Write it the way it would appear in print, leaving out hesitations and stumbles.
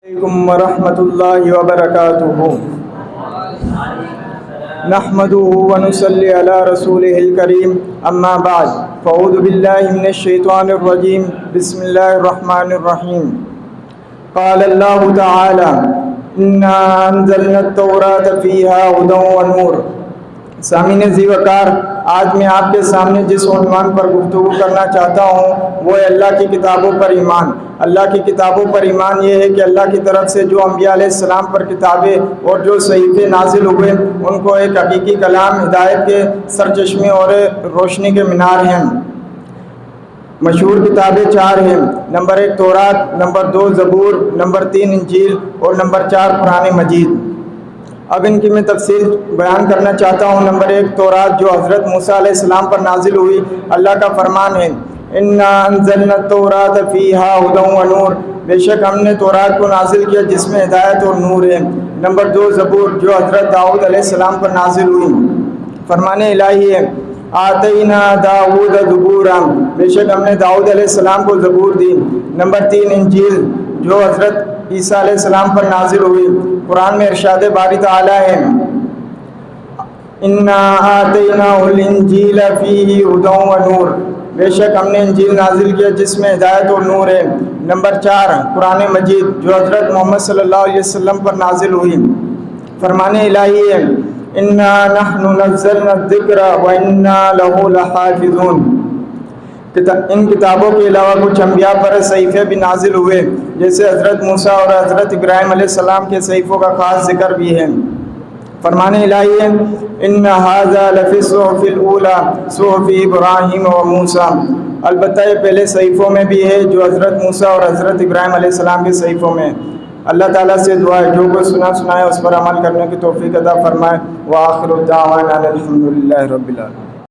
علیکم ورحمۃ اللہ وبرکاتہ نحمده ونصلی علی رسولہ الکریم اما بعد فاعوذ باللہ من الشیطان الرجیم بسم اللہ الرحمن الرحیم قال اللہ تعالی انا انزلنا التوراۃ فیہا ھدی ونور۔ سامعین ذی وقار، آج میں آپ کے سامنے جس عنوان پر گفتگو کرنا چاہتا ہوں وہ ہے اللہ کی کتابوں پر ایمان۔ اللہ کی کتابوں پر ایمان یہ ہے کہ اللہ کی طرف سے جو انبیاء علیہ السلام پر کتابیں اور جو صحیفے نازل ہوئے ان کو ایک حقیقی کلام، ہدایت کے سرچشمے اور روشنی کے مینار ہیں۔ مشہور کتابیں 4 ہیں، نمبر 1 تورات، نمبر 2 زبور، نمبر 3 انجیل اور نمبر 4 قرآن مجید۔ اب ان کی میں تفصیل بیان کرنا چاہتا ہوں۔ نمبر 1 تورات، جو حضرت موسیٰ علیہ السلام پر نازل ہوئی۔ اللہ کا فرمان ہے انا انزلنا التوراۃ فیہا ھدی ونور، بے شک ہم نے تورات کو نازل کیا جس میں ہدایت اور نور ہے۔ نمبر 2 زبور، جو حضرت داؤد علیہ السلام پر نازل ہوئی۔ فرمان الہی ہے آتینا داؤد زبورا، بے شک ہم نے داؤد علیہ السلام کو زبور دی۔ نمبر 3 انجیل، جو حضرت عیسیٰ علیہ السلام پر نازل ہوئی۔ قرآن میں ارشاد باری تعالی ہے انا آتیناہ الانجیل فیہ ھدی ونور، بے شک ہم نے انجیل نازل کیا جس میں ہدایت اور نور ہے۔ نمبر 4 قرآن مجید، جو حضرت محمد صلی اللہ علیہ وسلم پر نازل ہوئی۔ فرمان الہی ہے انا نحن نزلنا الذکر وانا لہ لحافظون۔ ان کتابوں کے علاوہ کچھ انبیاء پر صحیفے بھی نازل ہوئے، جیسے حضرت موسیٰ اور حضرت ابراہیم علیہ السلام کے صحیفوں کا خاص ذکر بھی ہے۔ فرمان الہی ہے ان ھذا لفی الصحف الاولی صحف ابراہیم و موسیٰ، البتہ یہ پہلے صحیفوں میں بھی ہے جو حضرت موسیٰ اور حضرت ابراہیم علیہ السلام کے صحیفوں میں۔ اللہ تعالیٰ سے دعا ہے جو کچھ سنا ہے اس پر عمل کرنے کی توفیق عطا فرمائے۔ وآخر دعوانا الحمد للہ رب العالمین۔